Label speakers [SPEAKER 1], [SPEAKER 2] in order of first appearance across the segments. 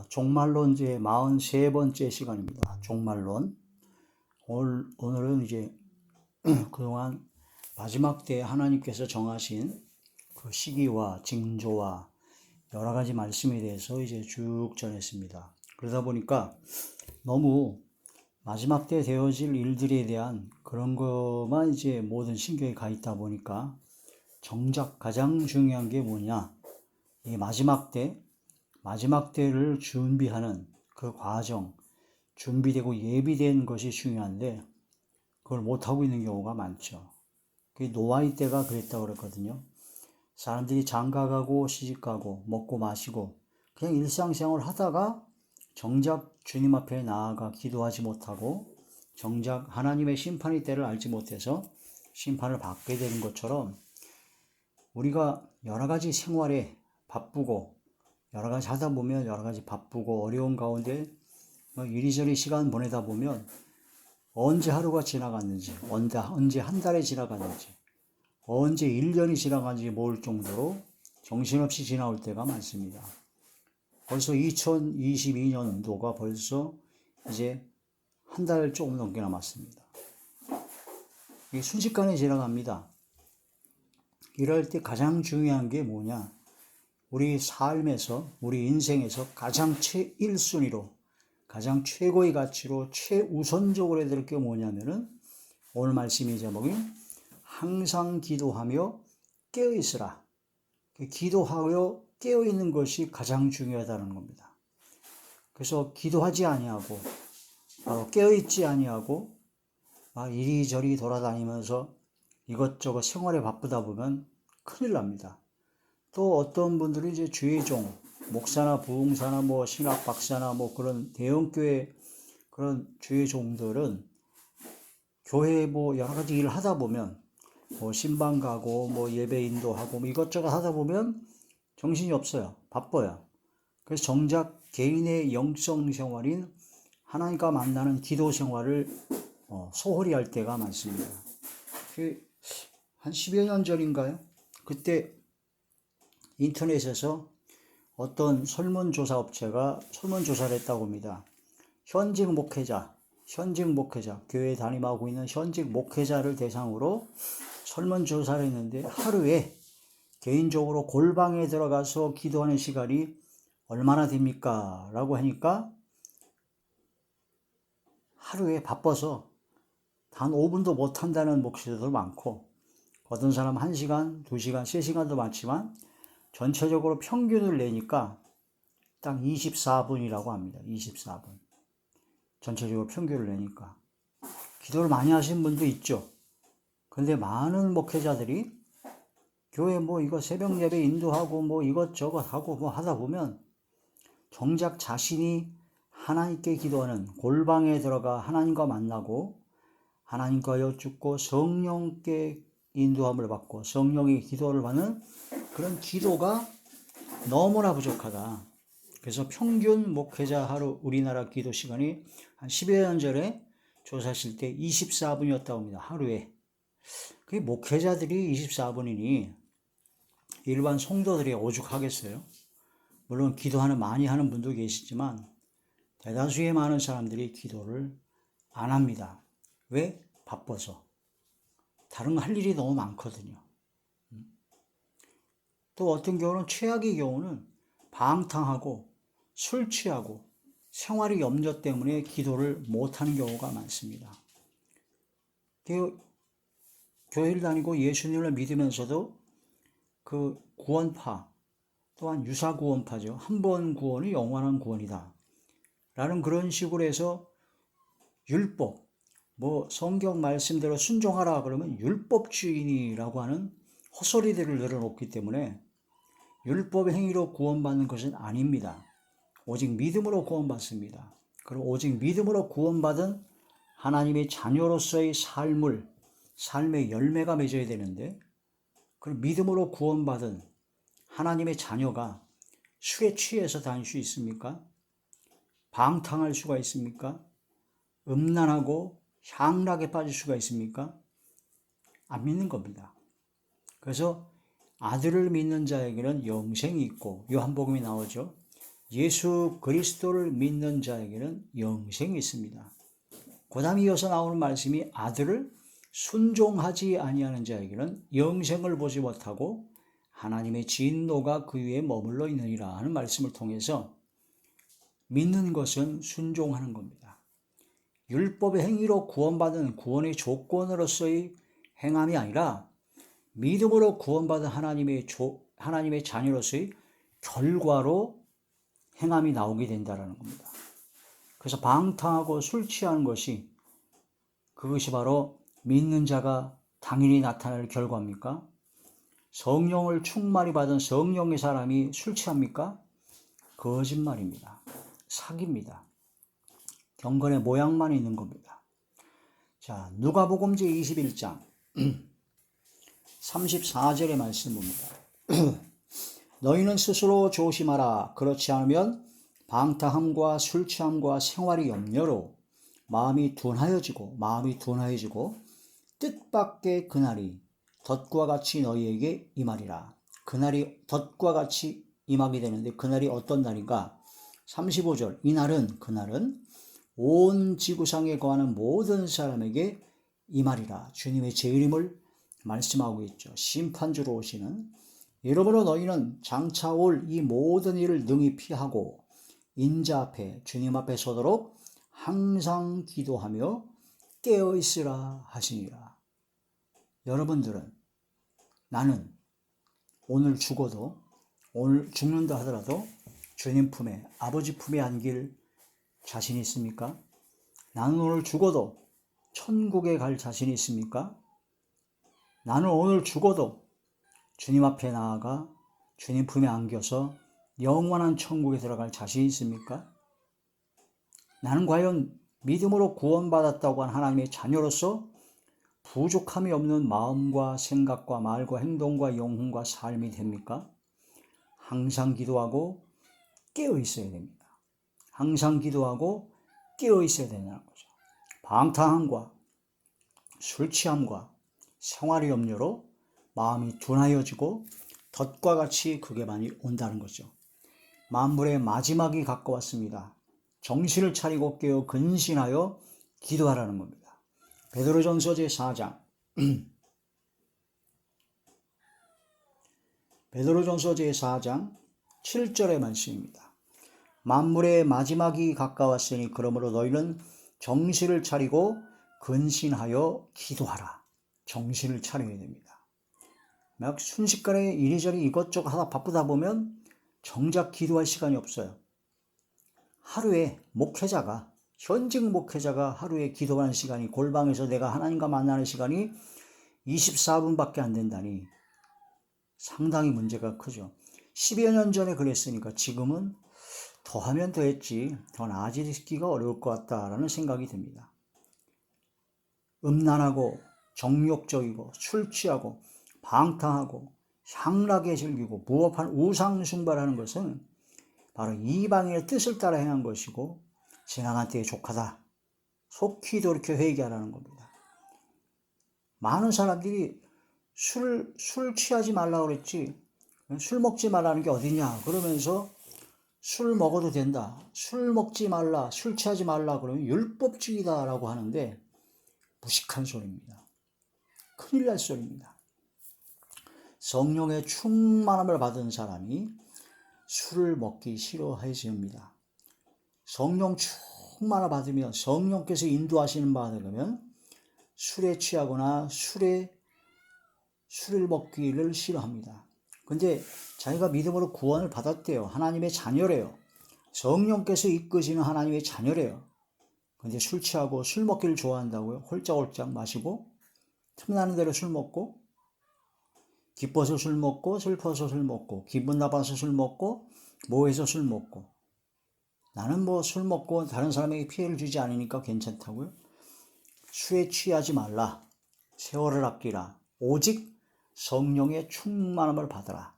[SPEAKER 1] 종말론제의 43번째 시간입니다. 종말론. 오늘은 이제 그동안 마지막 때에 하나님께서 정하신 그 시기와 징조와 여러 가지 말씀에 대해서 이제 쭉 전했습니다. 그러다 보니까 너무 마지막 때 되어질 일들에 대한 그런 것만 이제 모든 신경이 가 있다 보니까 정작 가장 중요한 게 뭐냐? 이 마지막 때를 준비하는 그 과정, 준비되고 예비된 것이 중요한데 그걸 못하고 있는 경우가 많죠. 노아의 때가 그랬다고 그랬거든요. 사람들이 장가가고 시집가고 먹고 마시고 그냥 일상생활을 하다가 정작 주님 앞에 나아가 기도하지 못하고 정작 하나님의 심판의 때를 알지 못해서 심판을 받게 되는 것처럼 우리가 여러 가지 생활에 바쁘고 여러 가지 하다 보면 여러 가지 바쁘고 어려운 가운데 이리저리 시간 보내다 보면 언제 하루가 지나갔는지, 언제 한 달이 지나갔는지, 언제 1년이 지나갔는지 모를 정도로 정신없이 지나올 때가 많습니다. 벌써 2022년도가 벌써 이제 한 달 조금 넘게 남았습니다. 이게 순식간에 지나갑니다. 이럴 때 가장 중요한 게 뭐냐? 우리 삶에서, 우리 인생에서 가장 제1순위로, 가장 최고의 가치로, 최우선적으로 해야 될 게 뭐냐면은 오늘 말씀의 제목이 항상 기도하며 깨어있으라. 기도하여 깨어있는 것이 가장 중요하다는 겁니다. 그래서 기도하지 아니하고 깨어있지 아니하고 이리저리 돌아다니면서 이것저것 생활에 바쁘다 보면 큰일 납니다. 또 어떤 분들은 이제 주의 종, 목사나 부흥사나 신학 박사나 그런 대형교회 그런 주의 종들은 교회에 여러 가지 일을 하다 보면 신방 가고 예배 인도하고 이것저것 하다 보면 정신이 없어요. 바빠요. 그래서 정작 개인의 영성 생활인 하나님과 만나는 기도 생활을 소홀히 할 때가 많습니다. 한 10여 년 전인가요? 그때 인터넷에서 어떤 설문조사 업체가 설문조사를 했다고 합니다. 현직 목회자, 교회에 담임하고 있는 현직 목회자를 대상으로 설문조사를 했는데 하루에 개인적으로 골방에 들어가서 기도하는 시간이 얼마나 됩니까? 라고 하니까 하루에 바빠서 단 5분도 못 한다는 목소리도 많고 어떤 사람 1시간, 2시간, 3시간도 많지만 전체적으로 평균을 내니까 딱 24분이라고 합니다. 24분. 전체적으로 평균을 내니까. 기도를 많이 하신 분도 있죠. 근데 많은 목회자들이 교회 이거 새벽 예배 인도하고 이것저것 하고 하다 보면 정작 자신이 하나님께 기도하는 골방에 들어가 하나님과 만나고 하나님과 여쭙고 성령께 인도함을 받고 성령의 기도를 받는 그런 기도가 너무나 부족하다. 그래서 평균 목회자 하루 우리나라 기도 시간이 한 10여 년 전에 조사했을 때 24분이었다고 합니다. 하루에. 그게 목회자들이 24분이니 일반 성도들이 오죽하겠어요? 물론 많이 하는 분도 계시지만 대다수의 많은 사람들이 기도를 안 합니다. 왜? 바빠서. 다른 거 할 일이 너무 많거든요. 또 어떤 경우는 최악의 경우는 방탕하고 술 취하고 생활의 염려 때문에 기도를 못하는 경우가 많습니다. 교회를 다니고 예수님을 믿으면서도 그 구원파 또한 유사구원파죠. 한 번 구원이 영원한 구원이다. 라는 그런 식으로 해서 율법, 성경 말씀대로 순종하라 그러면 율법주의라고 하는 헛소리들을 늘어놓기 때문에 율법의 행위로 구원받는 것은 아닙니다. 오직 믿음으로 구원받습니다. 그리고 오직 믿음으로 구원받은 하나님의 자녀로서의 삶의 열매가 맺어야 되는데 그 믿음으로 구원받은 하나님의 자녀가 술에 취해서 다닐 수 있습니까? 방탕할 수가 있습니까? 음란하고 향락에 빠질 수가 있습니까? 안 믿는 겁니다. 그래서 아들을 믿는 자에게는 영생이 있고 요한복음이 나오죠. 예수 그리스도를 믿는 자에게는 영생이 있습니다. 그 다음 이어서 나오는 말씀이 아들을 순종하지 아니하는 자에게는 영생을 보지 못하고 하나님의 진노가 그 위에 머물러 있느니라 하는 말씀을 통해서 믿는 것은 순종하는 겁니다. 율법의 행위로 구원받은 구원의 조건으로서의 행함이 아니라 믿음으로 구원받은 하나님의 자녀로서의 결과로 행함이 나오게 된다는 겁니다. 그래서 방탕하고 술 취하는 그것이 바로 믿는 자가 당연히 나타날 결과입니까? 성령을 충만히 받은 성령의 사람이 술 취합니까? 거짓말입니다. 사기입니다. 경건의 모양만 있는 겁니다. 자, 누가복음 제21장 34절의 말씀 봅니다. 너희는 스스로 조심하라. 그렇지 않으면 방탕함과 술 취함과 생활의 염려로 마음이 둔하여지고 뜻밖의 그날이 덫과 같이 너희에게 임하리라. 그날이 덫과 같이 임하게 되는데 그날이 어떤 날인가? 35절 그날은 온 지구상에 거하는 모든 사람에게 임하리라. 주님의 재림을 말씀하고 있죠. 심판주로 오시는. 이러므로 너희는 장차 올 이 모든 일을 능히 피하고 인자 앞에 주님 앞에 서도록 항상 기도하며 깨어있으라 하시니라. 여러분들은 나는 오늘 죽는다 하더라도 주님 품에 아버지 품에 안길 자신이 있습니까? 나는 오늘 죽어도 천국에 갈 자신이 있습니까? 나는 오늘 죽어도 주님 앞에 나아가 주님 품에 안겨서 영원한 천국에 들어갈 자신이 있습니까? 나는 과연 믿음으로 구원받았다고 한 하나님의 자녀로서 부족함이 없는 마음과 생각과 말과 행동과 영혼과 삶이 됩니까? 항상 기도하고 깨어 있어야 됩니다. 항상 기도하고 깨어 있어야 된다는 거죠. 방탕함과 술 취함과 생활의 염려로 마음이 둔하여지고 덫과 같이 그게 많이 온다는 거죠. 만물의 마지막이 가까웠습니다. 정신을 차리고 깨어 근신하여 기도하라는 겁니다. 베드로전서 제4장 베드로전서 제4장 7절의 말씀입니다. 만물의 마지막이 가까웠으니 그러므로 너희는 정신을 차리고 근신하여 기도하라. 정신을 차려야 됩니다. 막 순식간에 이리저리 이것저것 하다 바쁘다 보면 정작 기도할 시간이 없어요. 하루에 현직 목회자가 하루에 기도하는 시간이 골방에서 내가 하나님과 만나는 시간이 24분밖에 안 된다니 상당히 문제가 크죠. 10여 년 전에 그랬으니까 지금은 더하면 더했지 더 나아지기가 어려울 것 같다라는 생각이 듭니다. 음란하고 정욕적이고 술 취하고 방탕하고 향락에 즐기고 무법한 우상 숭배하는 것은 바로 이방인의 뜻을 따라 행한 것이고 지나간 때에 족하다. 속히 돌이켜 회개하라는 겁니다. 많은 사람들이 술 취하지 말라 그랬지 술 먹지 말라는 게 어디냐 그러면서 술 먹어도 된다. 술 먹지 말라. 술 취하지 말라 그러면 율법주의다라고 하는데 무식한 소리입니다. 큰일 날 소리입니다. 성령의 충만함을 받은 사람이 술을 먹기 싫어하십니다. 성령 충만함을 받으면 성령께서 인도하시는 바가 되면 술에 취하거나 술을 먹기를 싫어합니다. 근데 자기가 믿음으로 구원을 받았대요. 하나님의 자녀래요. 성령께서 이끄시는 하나님의 자녀래요. 근데 술 취하고 술 먹기를 좋아한다고요? 홀짝홀짝 마시고 틈나는 대로 술 먹고 기뻐서 술 먹고 슬퍼서 술 먹고 기분 나빠서 술 먹고 뭐해서 술 먹고 나는 술 먹고 다른 사람에게 피해를 주지 않으니까 괜찮다고요? 술에 취하지 말라. 세월을 아끼라. 오직 성령의 충만함을 받아라.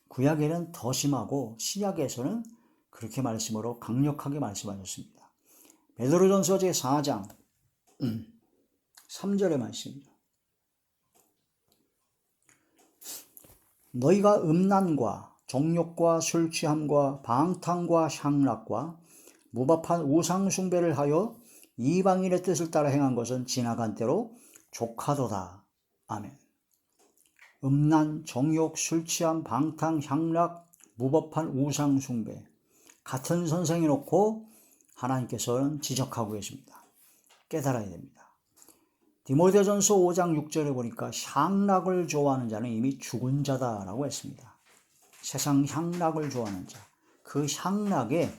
[SPEAKER 1] 구약에는 더 심하고 신약에서는 그렇게 말씀으로 강력하게 말씀하셨습니다. 베드로전서 제4장 3절의 말씀입니다. 너희가 음란과 정욕과 술 취함과 방탕과 향락과 무법한 우상 숭배를 하여 이방인의 뜻을 따라 행한 것은 지나간 때로 족하도다. 아멘. 음란, 정욕, 술 취함, 방탕, 향락, 무법한 우상 숭배 같은 선생에 놓고 하나님께서는 지적하고 계십니다. 깨달아야 됩니다. 디모데전서 5장 6절에 보니까 향락을 좋아하는 자는 이미 죽은 자다라고 했습니다. 세상 향락을 좋아하는 자, 그 향락에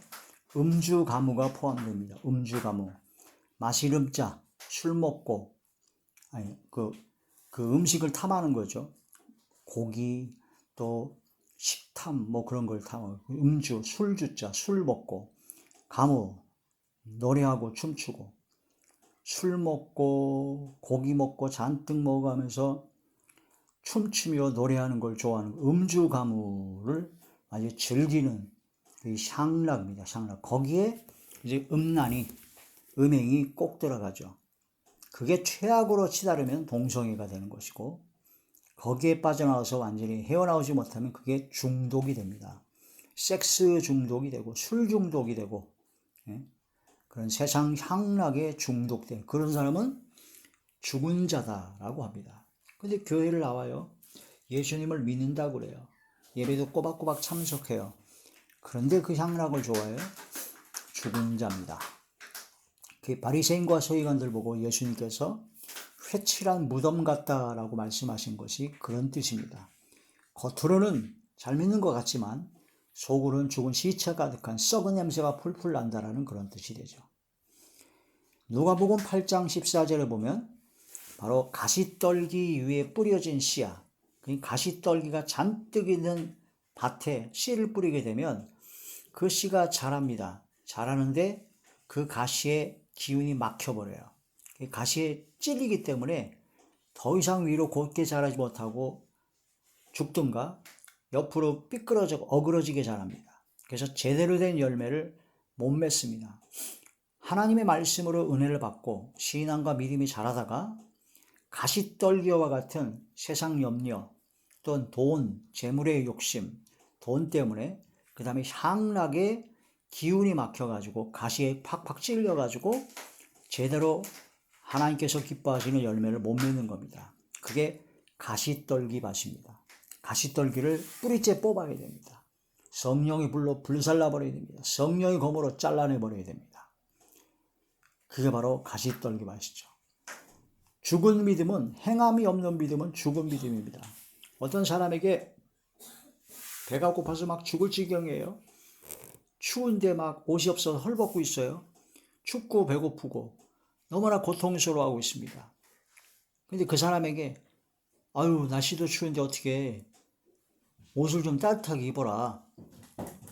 [SPEAKER 1] 음주 가무가 포함됩니다. 음주 가무, 마실 자, 술 먹고 그 음식을 탐하는 거죠. 고기 또 식탐 뭐 그런 걸 탐하고 음주, 술주자, 술 먹고 가무, 노래하고 춤추고 술 먹고 고기 먹고 잔뜩 먹어가면서 춤추며 노래하는 걸 좋아하는 음주 가무를 아주 즐기는 그 향락입니다. 향락. 거기에 이제 음란이 음행이 꼭 들어가죠. 그게 최악으로 치달으면 동성애가 되는 것이고 거기에 빠져나와서 완전히 헤어나오지 못하면 그게 중독이 됩니다. 섹스 중독이 되고 술 중독이 되고 그런 세상 향락에 중독된 그런 사람은 죽은 자다라고 합니다. 근데 교회를 나와요. 예수님을 믿는다고 그래요. 예배도 꼬박꼬박 참석해요. 그런데 그 향락을 좋아해요? 죽은 자입니다. 그 바리새인과 서기관들 보고 예수님께서 회칠한 무덤 같다라고 말씀하신 것이 그런 뜻입니다. 겉으로는 잘 믿는 것 같지만 속으로는 죽은 시체 가득한 썩은 냄새가 풀풀 난다라는 그런 뜻이 되죠. 누가복음 8장 14절에 보면 바로 가시떨기 위에 뿌려진 씨야. 가시떨기가 잔뜩 있는 밭에 씨를 뿌리게 되면 그 씨가 자랍니다. 자라는데 그 가시에 기운이 막혀버려요. 가시에 찔리기 때문에 더 이상 위로 곧게 자라지 못하고 죽든가 옆으로 삐끄러져 어그러지게 자랍니다. 그래서 제대로 된 열매를 못 맺습니다. 하나님의 말씀으로 은혜를 받고 신앙과 믿음이 자라다가 가시떨기와 같은 세상 염려 또는 돈, 재물의 욕심, 돈 때문에 그 다음에 향락에 기운이 막혀가지고 가시에 팍팍 찔려가지고 제대로 하나님께서 기뻐하시는 열매를 못 맺는 겁니다. 그게 가시떨기 밭입니다. 가시떨기를 뿌리째 뽑아야 됩니다. 성령이 불로 불살라버려야 됩니다. 성령의 검으로 잘라내버려야 됩니다. 그게 바로 가시떨기 밭이죠. 죽은 믿음은 행함이 없는 믿음은 죽은 믿음입니다. 어떤 사람에게 배가 고파서 막 죽을 지경이에요. 추운데 막 옷이 없어서 헐벗고 있어요. 춥고 배고프고 너무나 고통스러워하고 있습니다. 근데 그 사람에게 아유 날씨도 추운데 어떻게 옷을 좀 따뜻하게 입어라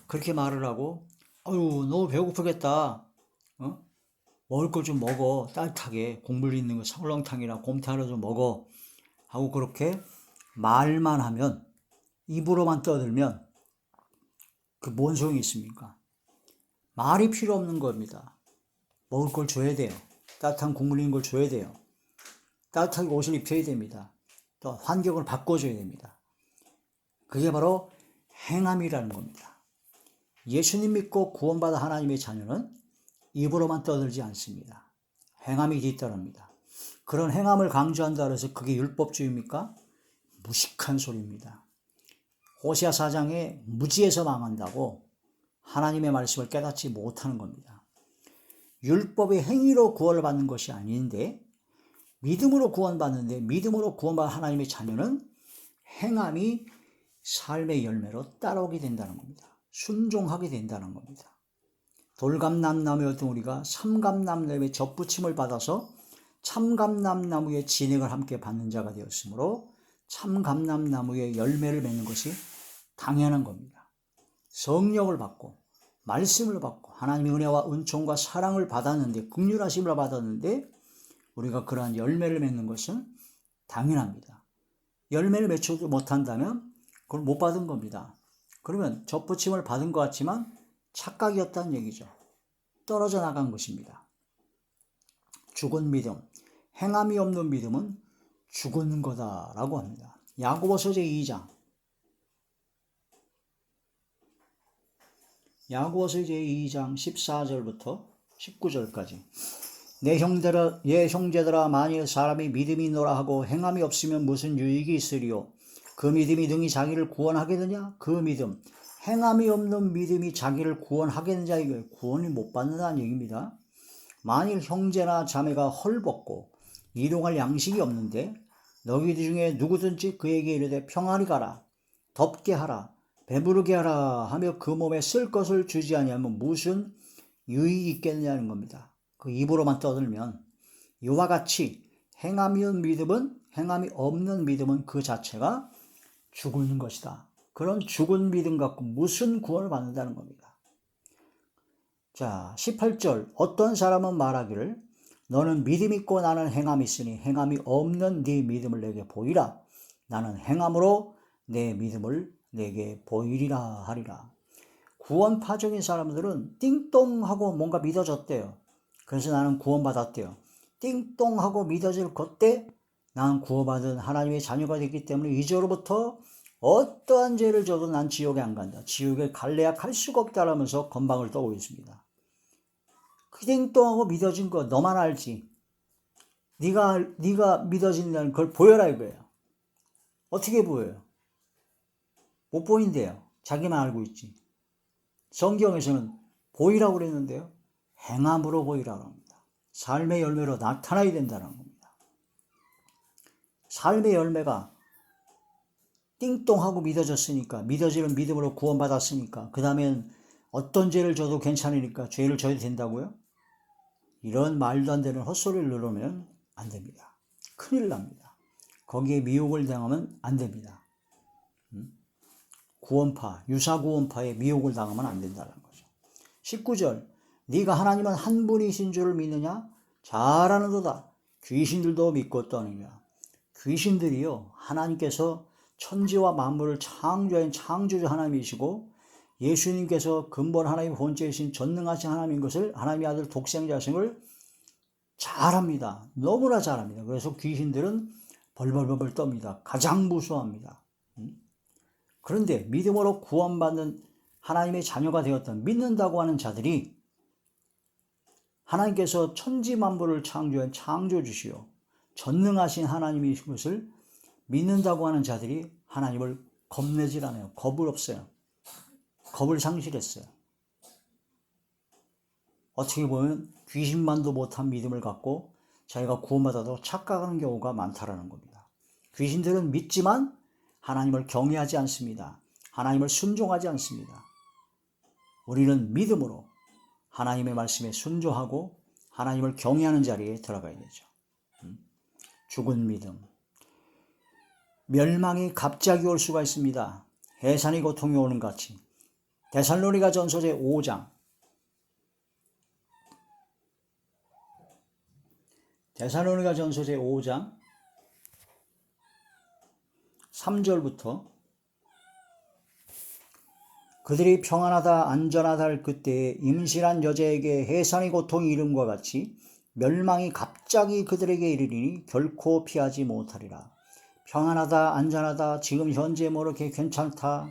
[SPEAKER 1] 그렇게 말을 하고 아유 너무 배고프겠다 먹을 걸 좀 먹어 따뜻하게 국물 있는 거 설렁탕이나 곰탕이나 좀 먹어 하고 그렇게 말만 하면 입으로만 떠들면 그 뭔 소용이 있습니까? 말이 필요 없는 겁니다. 먹을 걸 줘야 돼요. 따뜻한 국물 있는 걸 줘야 돼요. 따뜻하게 옷을 입혀야 됩니다. 또 환경을 바꿔줘야 됩니다. 그게 바로 행함이라는 겁니다. 예수님 믿고 구원받아 하나님의 자녀는 입으로만 떠들지 않습니다. 행함이 뒤따릅니다. 그런 행함을 강조한다 해서 그게 율법주의입니까? 무식한 소리입니다. 호세아 4장에 무지해서 망한다고 하나님의 말씀을 깨닫지 못하는 겁니다. 율법의 행위로 구원을 받는 것이 아닌데 믿음으로 구원받는데 믿음으로 구원받은 하나님의 자녀는 행함이 삶의 열매로 따라오게 된다는 겁니다. 순종하게 된다는 겁니다. 돌감람나무였던 우리가 삼감람나무의 접붙임을 받아서 참감람나무의 진액을 함께 받는 자가 되었으므로 참감람나무의 열매를 맺는 것이 당연한 겁니다. 성령을 받고 말씀을 받고 하나님의 은혜와 은총과 사랑을 받았는데 긍휼하심을 받았는데 우리가 그러한 열매를 맺는 것은 당연합니다. 열매를 맺지 못한다면 그걸 못 받은 겁니다. 그러면 접붙임을 받은 것 같지만 착각이었다는 얘기죠. 떨어져 나간 것입니다. 죽은 믿음, 행함이 없는 믿음은 죽은 거다라고 합니다. 야고보서 제2장 야고보서 이제 2장 14절부터 19절까지. 내 형제들아 만일 사람이 믿음이 있노라 하고 행함이 없으면 무슨 유익이 있으리요. 그 믿음이 능히 자기를 구원하겠느냐? 그 믿음, 행함이 없는 믿음이 자기를 구원하겠느냐? 이거 구원이 못 받는다는 얘기입니다. 만일 형제나 자매가 헐벗고 일용할 양식이 없는데 너희들 중에 누구든지 그에게 이르되 평안히 가라, 덥게 하라, 배부르게 하라 하며 그 몸에 쓸 것을 주지 아니하면 무슨 유익이 있겠느냐는 겁니다. 그 입으로만 떠들면 이와 같이 행함이 없는 믿음은 그 자체가 죽은 것이다. 그런 죽은 믿음 갖고 무슨 구원을 받는다는 겁니다. 자, 18절. 어떤 사람은 말하기를 너는 믿음 있고 나는 행함이 있으니 행함이 없는 네 믿음을 내게 보이라. 나는 행함으로 내 믿음을 내게 보이리라 하리라. 구원파적인 사람들은 띵똥하고 뭔가 믿어졌대요. 그래서 나는 구원받았대요. 띵똥하고 믿어질 그때 나는 구원받은 하나님의 자녀가 됐기 때문에 이제로부터 어떠한 죄를 져도 난 지옥에 안 간다. 지옥에 갈래야 갈 수가 없다라면서 건방을 떠고 있습니다. 그 띵똥하고 믿어진 거 너만 알지. 네가 믿어진다는 걸 보여라 이거예요. 어떻게 보여요? 못 보인대요. 자기만 알고 있지. 성경에서는 보이라고 그랬는데요. 행함으로 보이라고 합니다. 삶의 열매로 나타나야 된다는 겁니다. 삶의 열매가 띵똥하고 믿어졌으니까, 믿어지는 믿음으로 구원받았으니까, 그 다음엔 어떤 죄를 져도 괜찮으니까 죄를 져도 된다고요? 이런 말도 안 되는 헛소리를 누르면 안 됩니다. 큰일 납니다. 거기에 미혹을 당하면 안 됩니다. 구원파, 유사구원파에 미혹을 당하면 안 된다는 거죠. 19절. 네가 하나님은 한 분이신 줄을 믿느냐? 잘 아는도다. 귀신들도 믿고 떠느냐. 귀신들이요, 하나님께서 천지와 만물을 창조한 창조주 하나님이시고 예수님께서 근본 하나님 본체이신 전능하신 하나님인 것을, 하나님의 아들 독생자심을 잘 압니다. 너무나 잘 압니다. 그래서 귀신들은 벌벌벌 떱니다. 가장 무서워합니다. 그런데 믿음으로 구원받는 하나님의 자녀가 되었던, 믿는다고 하는 자들이 하나님께서 천지 만물을 창조한 창조주시요 전능하신 하나님이신 것을 믿는다고 하는 자들이 하나님을 겁내질 않아요. 겁을 없어요. 겁을 상실했어요. 어떻게 보면 귀신만도 못한 믿음을 갖고 자기가 구원받아도 착각하는 경우가 많다라는 겁니다. 귀신들은 믿지만 하나님을 경외하지 않습니다. 하나님을 순종하지 않습니다. 우리는 믿음으로 하나님의 말씀에 순종하고 하나님을 경외하는 자리에 들어가야 되죠. 죽은 믿음. 멸망이 갑자기 올 수가 있습니다. 해산의 고통이 오는 같이. 데살로니가 전서 제 5장. 데살로니가 전서 제 5장 3절부터 그들이 평안하다 안전하다 할 그때에 임신한 여자에게 해산의 고통이 이름과 같이 멸망이 갑자기 그들에게 이르리니 결코 피하지 못하리라. 평안하다 안전하다 지금 현재 뭐 이렇게 괜찮다.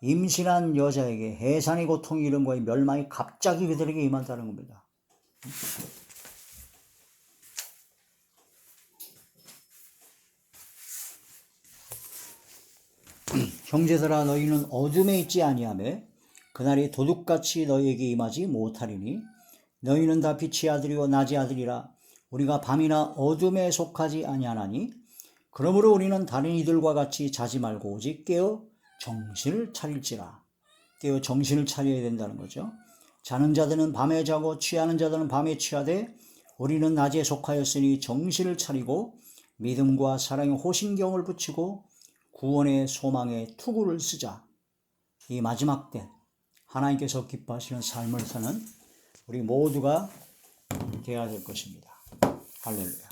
[SPEAKER 1] 임신한 여자에게 해산의 고통이 이름과 멸망이 갑자기 그들에게 임한다는 겁니다. 형제들아 너희는 어둠에 있지 아니하며 그날이 도둑같이 너희에게 임하지 못하리니 너희는 다 빛의 아들이요 낮의 아들이라. 우리가 밤이나 어둠에 속하지 아니하나니 그러므로 우리는 다른 이들과 같이 자지 말고 오직 깨어 정신을 차릴지라. 깨어 정신을 차려야 된다는 거죠. 자는 자들은 밤에 자고 취하는 자들은 밤에 취하되 우리는 낮에 속하였으니 정신을 차리고 믿음과 사랑의 호신경을 붙이고 구원의 소망의 투구를 쓰자. 이 마지막 때 하나님께서 기뻐하시는 삶을 사는 우리 모두가 되어야 될 것입니다. 할렐루야.